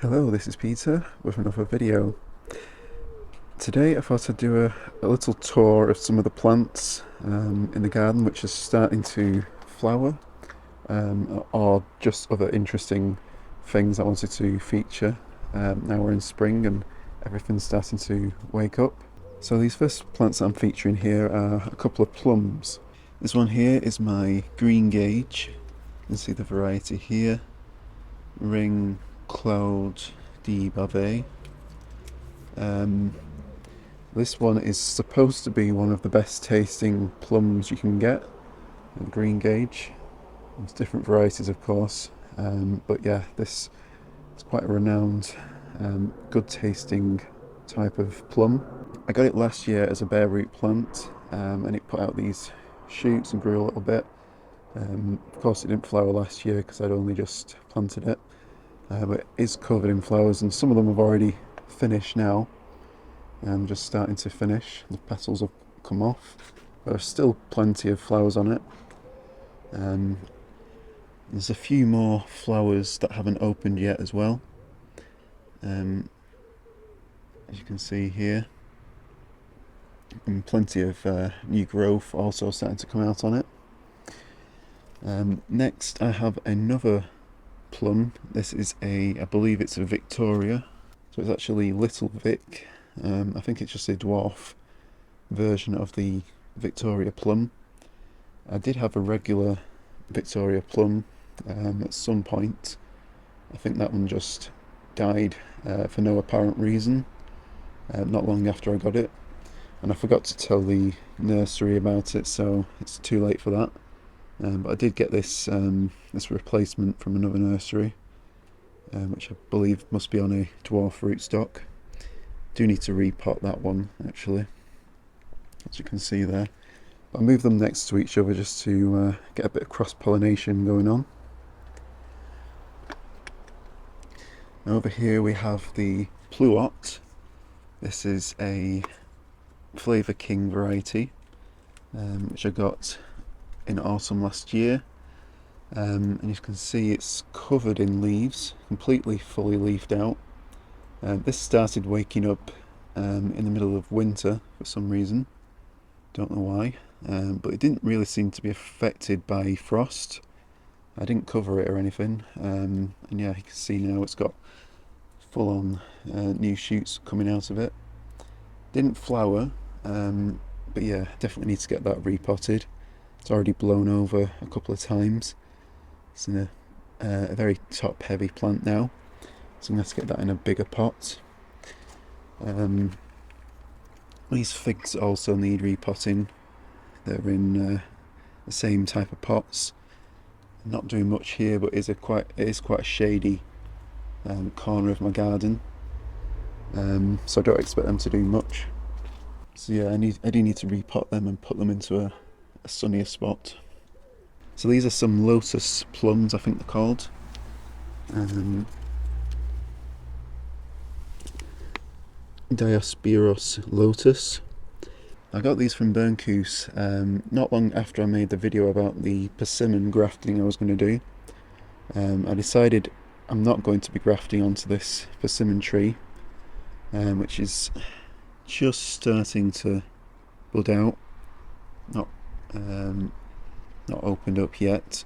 Hello, this is Peter with another video. Today I thought I'd do a little tour of some of the plants in the garden which are starting to flower, or just other interesting things I wanted to feature. Now we're in spring and everything's starting to wake up. So these first plants that I'm featuring here are a couple of plums. This one here is my green gauge. You can see the variety here. Ring Cloud de Bavay. This one is supposed to be one of the best tasting plums you can get at green gauge. There's different varieties, of course, but yeah, this is quite a renowned, good tasting type of plum. I got it last year as a bare root plant, and it put out these shoots and grew a little bit. Of course, it didn't flower last year because I'd only just planted it, but it is covered in flowers, and some of them have already finished now. I'm just starting to finish. The petals have come off, but there's still plenty of flowers on it. There's a few more flowers that haven't opened yet as well, as you can see here, and plenty of new growth also starting to come out on it. Next I have another plum. This is I believe it's a Victoria, so it's actually Little Vic. I think it's just a dwarf version of the Victoria plum. I did have a regular Victoria plum at some point. I think that one just died for no apparent reason not long after I got it, and I forgot to tell the nursery about it, so it's too late for that. But I did get this this replacement from another nursery, which I believe must be on a dwarf rootstock. Do need to repot that one actually, as you can see there. But I moved them next to each other just to get a bit of cross-pollination going on. Over here we have the Pluot. This is a Flavour King variety, which I got in autumn last year, and you can see it's covered in leaves, completely fully leafed out. This started waking up in the middle of winter for some reason, don't know why, but it didn't really seem to be affected by frost. I didn't cover it or anything, and yeah, you can see now it's got full on new shoots coming out of it. Didn't flower, but yeah, definitely need to get that repotted. It's already blown over a couple of times. It's in a very top heavy plant now, so I'm going to have to get that in a bigger pot. These figs also need repotting. They're in the same type of pots. Not doing much here, but it is quite a shady corner of my garden, so I don't expect them to do much. So yeah, I do need to repot them and put them into a sunnier spot. So these are some Lotus plums, I think they're called. Diospyros Lotus. I got these from Bernkoos not long after I made the video about the persimmon grafting I was going to do. I decided I'm not going to be grafting onto this persimmon tree, which is just starting to bud out, not opened up yet,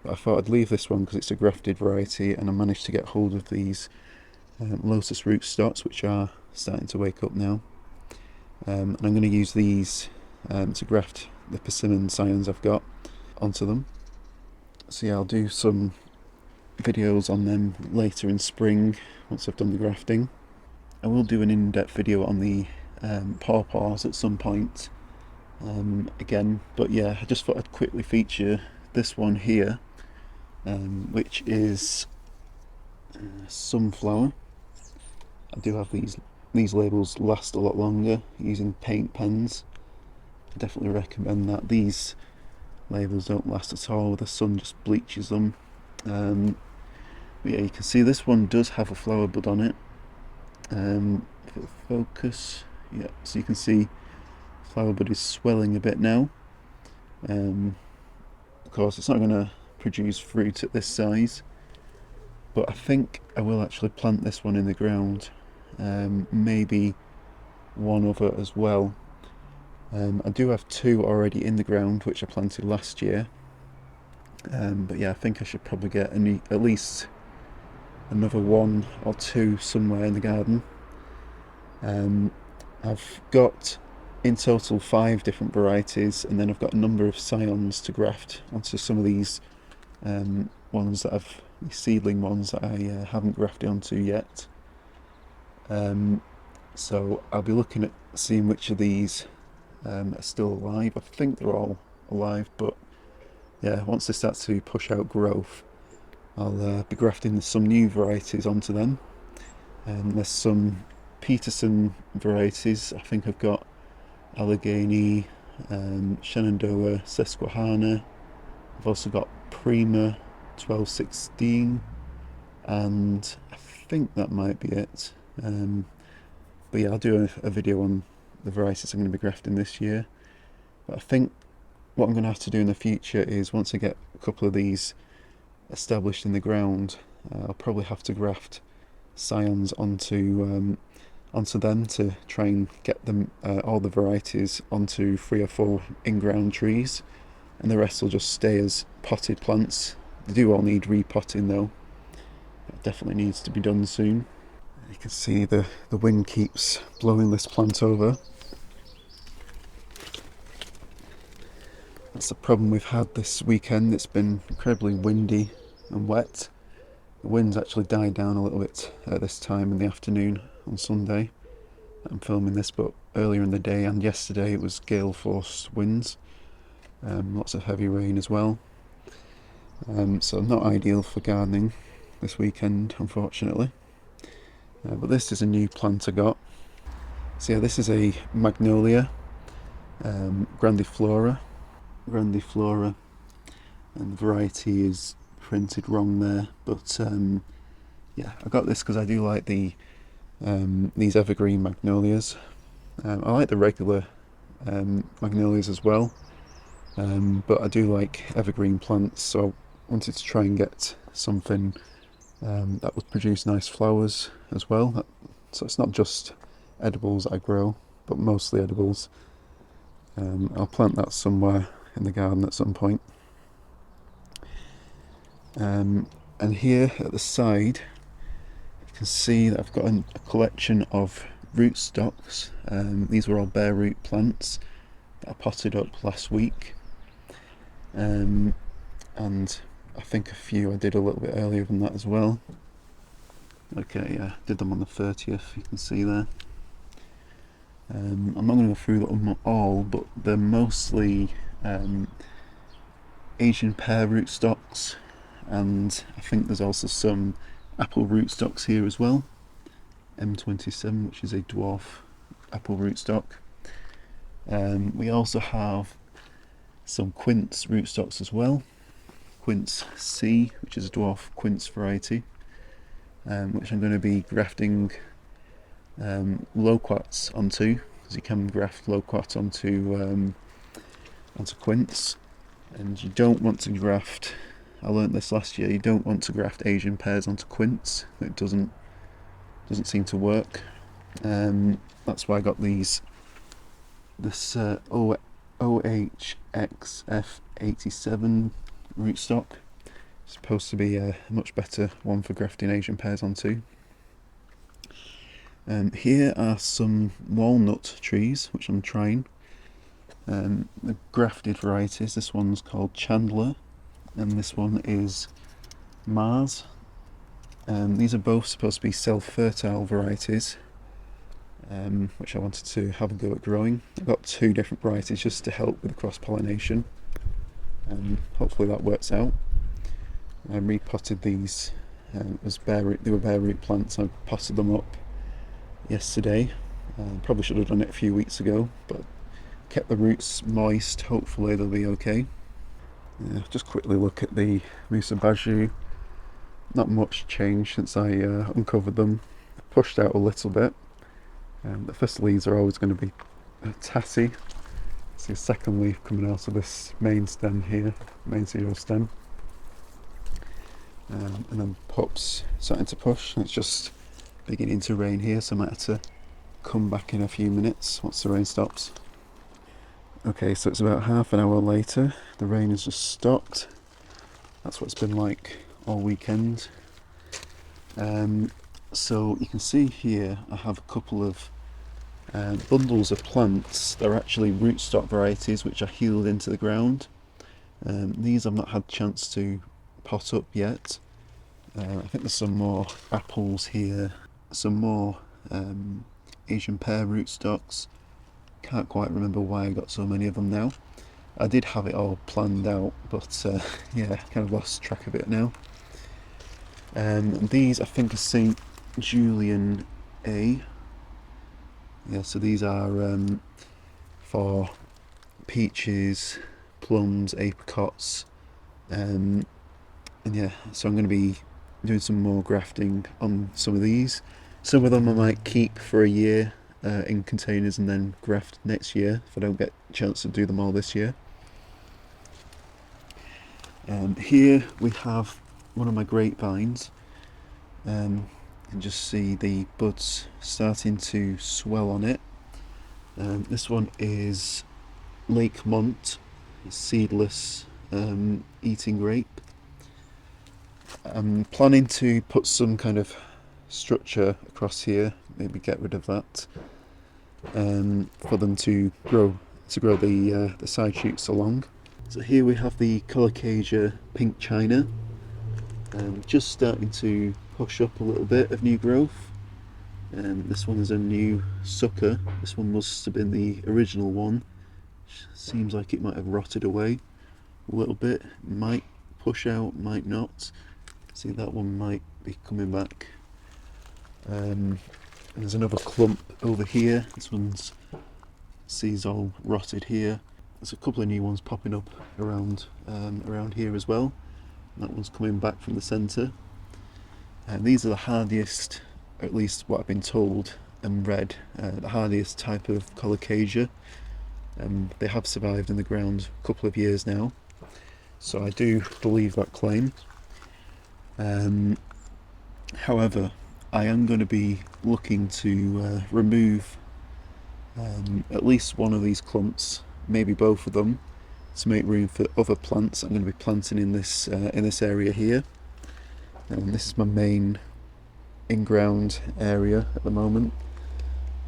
but I thought I'd leave this one because it's a grafted variety, and I managed to get hold of these Lotus rootstocks, which are starting to wake up now, and I'm going to use these to graft the persimmon scions I've got onto them. So yeah, I'll do some videos on them later in spring once I've done the grafting. I will do an in-depth video on the pawpaws at some point again, but yeah, I just thought I'd quickly feature this one here, which is sunflower. I do have these labels last a lot longer using paint pens. I definitely recommend that. These labels don't last at all, the sun just bleaches them. But yeah, you can see this one does have a flower bud on it. If it'll focus, yeah, so you can see flower bud is swelling a bit now. Of course it's not going to produce fruit at this size, but I think I will actually plant this one in the ground, maybe one other as well. I do have two already in the ground which I planted last year, but yeah, I think I should probably get at least another one or two somewhere in the garden. I've got in total 5 different varieties, and then I've got a number of scions to graft onto some of these ones that these seedling ones that I haven't grafted onto yet. So I'll be looking at seeing which of these are still alive. I think they're all alive, but yeah, once they start to push out growth, I'll be grafting some new varieties onto them. There's some Peterson varieties. I think I've got Allegheny, Shenandoah, Susquehanna. I've also got Prima 1216, and I think that might be it. But yeah, I'll do a video on the varieties I'm going to be grafting this year. But I think what I'm going to have to do in the future is, once I get a couple of these established in the ground, I'll probably have to graft scions onto them to try and get them all the varieties onto 3 or 4 in-ground trees, and the rest will just stay as potted plants. They do all need repotting though. That definitely needs to be done soon. You can see the wind keeps blowing this plant over. That's the problem we've had this weekend. It's been incredibly windy and wet. The wind's actually died down a little bit at this time in the afternoon on Sunday. I'm filming this, but earlier in the day and yesterday it was gale force winds, lots of heavy rain as well. So not ideal for gardening this weekend, unfortunately. But this is a new plant I got. So yeah, this is a Magnolia, grandiflora, and the variety is printed wrong there, but yeah, I got this because I do like these evergreen magnolias. I like the regular magnolias as well, but I do like evergreen plants, so I wanted to try and get something that would produce nice flowers as well. So it's not just edibles I grow, but mostly edibles. I'll plant that somewhere in the garden at some point. And here at the side, you can see that I've got a collection of rootstocks. These were all bare root plants that I potted up last week, and I think a few I did a little bit earlier than that as well. Okay, yeah, did them on the 30th, you can see there. I'm not going to go through them all, but they're mostly Asian pear rootstocks, and I think there's also some apple rootstocks here as well. M27, which is a dwarf apple rootstock. We also have some quince rootstocks as well. Quince C, which is a dwarf quince variety, which I'm going to be grafting loquats onto, because you can graft loquat onto quince. And you don't want to graft, I learnt this last year, you don't want to graft Asian pears onto quince. It doesn't seem to work. That's why I got this OHXF87 rootstock. It's supposed to be a much better one for grafting Asian pears onto. Here are some walnut trees which I'm trying. The grafted varieties. This one's called Chandler, and this one is Mars. These are both supposed to be self-fertile varieties, which I wanted to have a go at growing. I've got 2 different varieties just to help with the cross-pollination. Hopefully that works out. I repotted these as they were bare root plants. I potted them up yesterday. Probably should have done it a few weeks ago, but kept the roots moist. Hopefully they'll be okay. Just quickly look at the Musa Buju. Not much changed since I uncovered them. Pushed out a little bit. The first leaves are always going to be tatty. See a second leaf coming out of this main stem here, main serial stem. and then pups starting to push, and it's just beginning to rain here, so I might have to come back in a few minutes once the rain stops. Okay, so it's about half an hour later, the rain has just stopped. That's what it's been like all weekend. So you can see here I have a couple of bundles of plants. They're actually rootstock varieties which are healed into the ground. These I've not had a chance to pot up yet. I think there's some more apples here, some more Asian pear rootstocks. Can't quite remember why I got so many of them now. I did have it all planned out, but yeah, kind of lost track of it now. These I think are St. Julian A. Yeah, so these are for peaches, plums, apricots, and yeah, so I'm going to be doing some more grafting on some of these. Some of them I might keep for a year in containers and then graft next year if I don't get a chance to do them all this year. Here we have one of my grapevines. You can just see the buds starting to swell on it. This one is Lake Mont, seedless eating grape. I'm planning to put some kind of structure across here, maybe get rid of that, for them to grow the side shoots along. So here we have the Colocasia pink china, just starting to push up a little bit of new growth. This one is a new sucker. This one must have been the original one. Seems like it might have rotted away a little bit. Might push out, might not. See, that one might be coming back. And there's another clump over here. This one's seeds all rotted here. There's a couple of new ones popping up around here as well. That one's coming back from the centre. And these are the hardiest, or at least what I've been told and read, the hardiest type of Colocasia. They have survived in the ground a couple of years now, so I do believe that claim. However, I am going to be looking to remove at least one of these clumps, maybe both of them, to make room for other plants I'm going to be planting in this area here. This is my main in-ground area at the moment.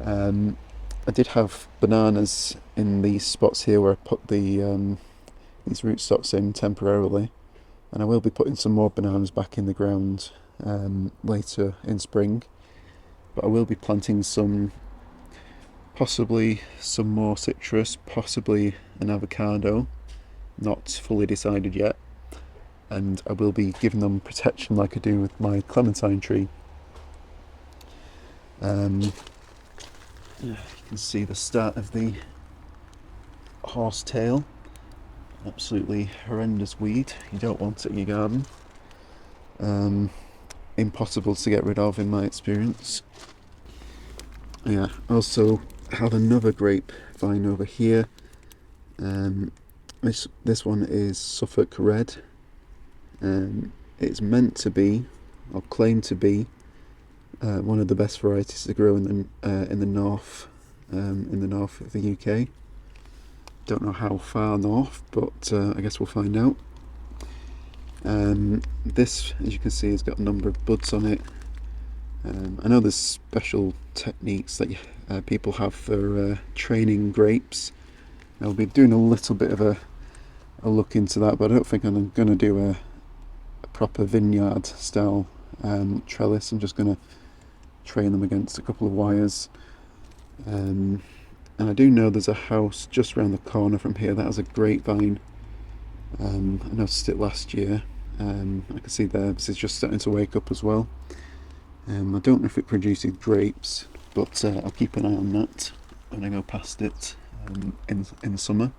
I did have bananas in these spots here where I put these rootstocks in temporarily, and I will be putting some more bananas back in the ground later in spring. But I will be planting possibly some more citrus, possibly an avocado, not fully decided yet, and I will be giving them protection like I do with my clementine tree. You can see the start of the horsetail. Absolutely horrendous weed. You don't want it in your garden. Impossible to get rid of in my experience. Yeah, also have another grapevine over here. This one is Suffolk Red. It's meant to be, or claimed to be, one of the best varieties to grow in the north of the UK. Don't know how far north, but I guess we'll find out. This, as you can see, has got a number of buds on it. I know there's special techniques that people have for training grapes. I'll be doing a little bit of a look into that, but I don't think I'm going to do a proper vineyard style trellis. I'm just going to train them against a couple of wires. And I do know there's a house just around the corner from here that has a grapevine. I noticed it last year. I can see there, this is just starting to wake up as well. I don't know if it produces grapes, but I'll keep an eye on that when I go past it in the summer.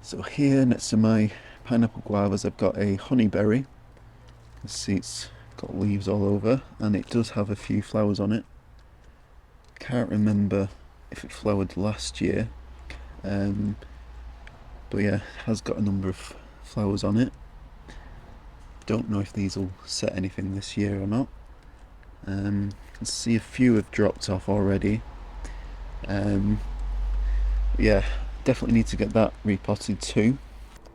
So here next to my pineapple guavas I've got a honeyberry. You can see it's got leaves all over, and it does have a few flowers on it. Can't remember if it flowered last year, but yeah, it has got a number of flowers on it. Don't know if these will set anything this year or not. I can see a few have dropped off already. Yeah, definitely need to get that repotted too.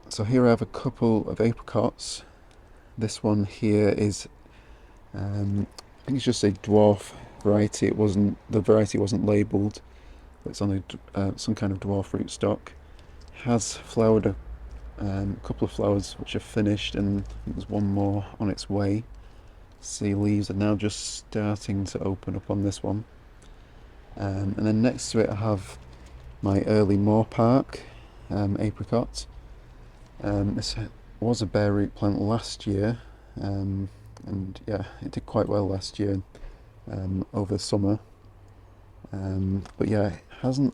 So here I have a couple of apricots. This one here is, I think it's just a dwarf variety. The variety wasn't labelled, but it's on some kind of dwarf rootstock. Has flowered a couple of flowers which are finished, and I think there's one more on its way. See, leaves are now just starting to open up on this one. And then next to it I have my early Moor Park apricot. This was a bare root plant last year, and yeah, it did quite well last year over the summer. But yeah, it hasn't.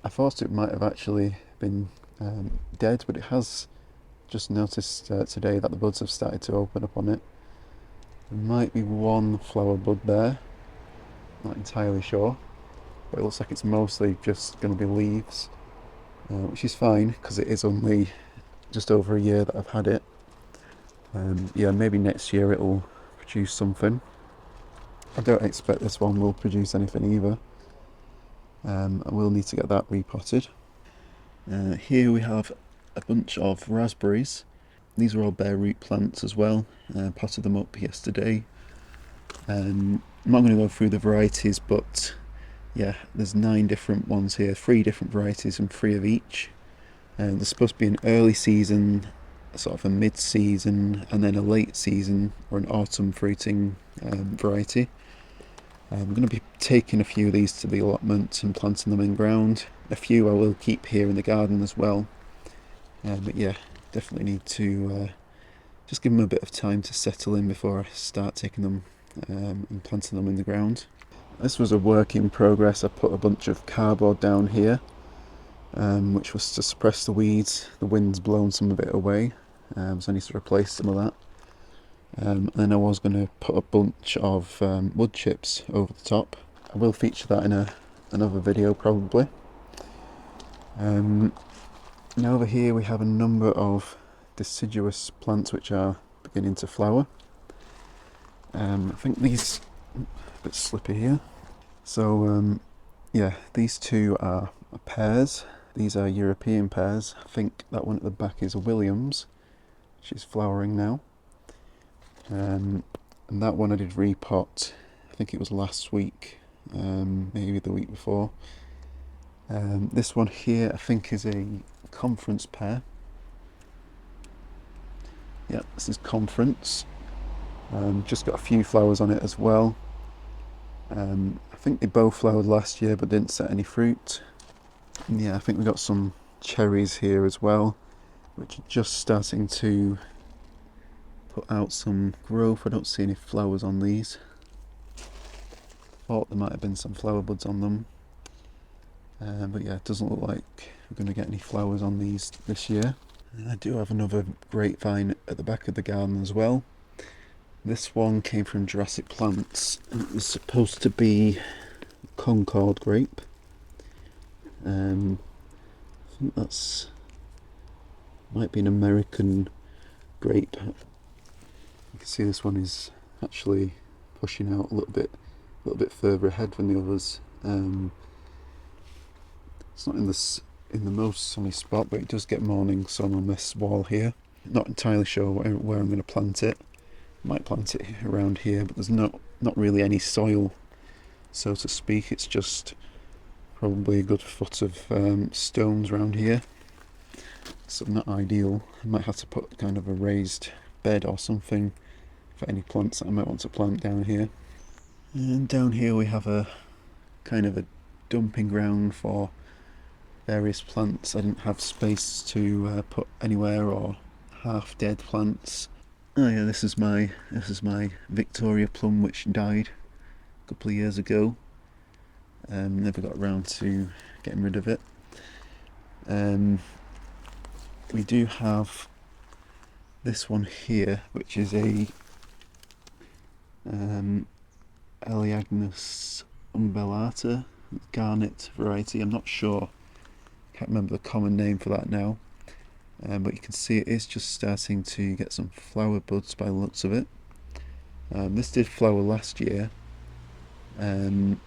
I thought it might have actually been dead, but it has. Just noticed today that the buds have started to open up on it. There might be one flower bud there, not entirely sure, but it looks like it's mostly just going to be leaves, which is fine because it is only just over a year that I've had it. Yeah, maybe next year it'll produce something. I don't expect this one will produce anything either. I will need to get that repotted. Here we have a bunch of raspberries. These are all bare root plants as well. Potted them up yesterday. I'm not going to go through the varieties, but yeah, there's 9 different ones here, 3 different varieties and 3 of each. There's supposed to be an early season, sort of a mid-season, and then a late season or an autumn fruiting variety. I'm going to be taking a few of these to the allotment and planting them in ground. A few I will keep here in the garden as well. But yeah, definitely need to just give them a bit of time to settle in before I start taking them and planting them in the ground. This was a work in progress. I put a bunch of cardboard down here, which was to suppress the weeds. The wind's blown some of it away, so I need to replace some of that. And then I was going to put a bunch of wood chips over the top. I will feature that in another video probably. Now over here we have a number of deciduous plants which are beginning to flower. I think these, a bit slippy here. So yeah, these 2 are pears. These are European pears. I think that one at the back is a Williams, which is flowering now. And that one I did repot, I think it was last week, maybe the week before. This one here I think is a conference pear. Yeah, this is conference. Just got a few flowers on it as well. I think they both flowered last year but didn't set any fruit. And yeah, I think we got some cherries here as well, which are just starting to put out some growth. I don't see any flowers on these. Thought there might have been some flower buds on them, but yeah, it doesn't look like we're going to get any flowers on these this year. And I do have another grapevine at the back of the garden as well. This one came from Jurassic Plants, and it was supposed to be Concord grape. I think that's might be an American grape. You can see this one is actually pushing out a little bit further ahead than the others. It's not in the most sunny spot, but it does get morning sun on this wall here. Not entirely sure where I'm going to plant it. Might plant it around here, but there's not really any soil, so to speak. It's just probably a good foot of stones around here, so not ideal. I might have to put kind of a raised bed or something for any plants that I might want to plant down here. And down here we have a kind of a dumping ground for various plants. I didn't have space to put anywhere, or half dead plants. Oh yeah, this is my Victoria plum, which died a couple of years ago. Never got around to getting rid of it. We do have this one here, which is a Elaeagnus umbellata garnet variety. I'm not sure, can't remember the common name for that now. but you can see it is just starting to get some flower buds by the looks of it. This did flower last year, but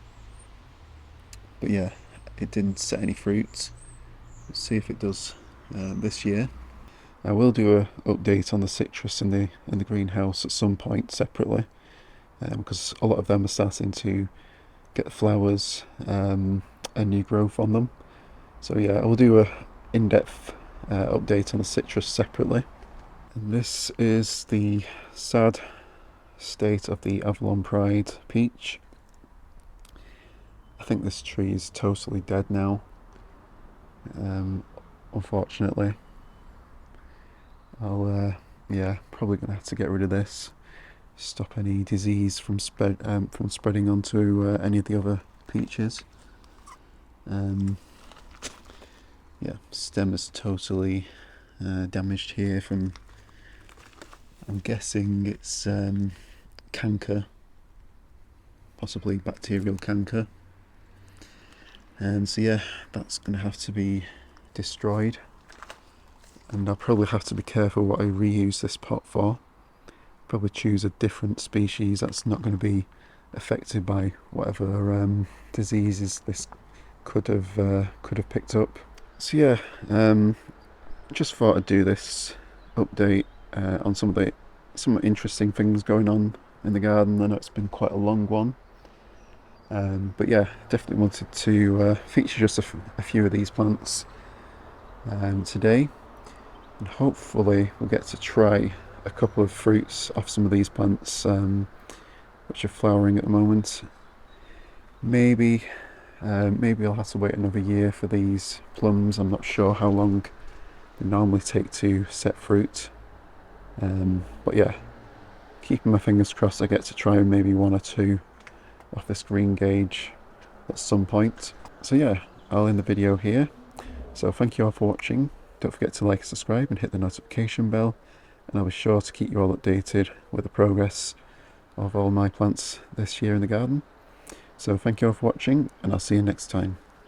yeah, it didn't set any fruit. Let's see if it does this year. I will do an update on the citrus in the greenhouse at some point separately, because a lot of them are starting to get the flowers and new growth on them. So yeah, I will do a in-depth update on the citrus separately. And this is the sad state of the Avalon Pride peach. I think this tree is totally dead now, unfortunately. I'll yeah, probably gonna have to get rid of this, stop any disease from spreading onto any of the other peaches. Yeah, stem is totally damaged here from, I'm guessing it's canker, possibly bacterial canker. So yeah, that's going to have to be destroyed, and I'll probably have to be careful what I reuse this pot for. Probably choose a different species that's not going to be affected by whatever diseases this could have picked up. So yeah, just thought I'd do this update on some interesting things going on in the garden. I know it's been quite a long one, but yeah, definitely wanted to feature just a few of these plants today, and hopefully we'll get to try a couple of fruits off some of these plants which are flowering at the moment. Maybe I'll have to wait another year for these plums. I'm not sure how long they normally take to set fruit, but yeah, keeping my fingers crossed I get to try maybe one or two off this green gauge at some point. So yeah, I'll end the video here. So thank you all for watching. Don't forget to like, subscribe and hit the notification bell, and I'll be sure to keep you all updated with the progress of all my plants this year in the garden. So thank you all for watching, and I'll see you next time.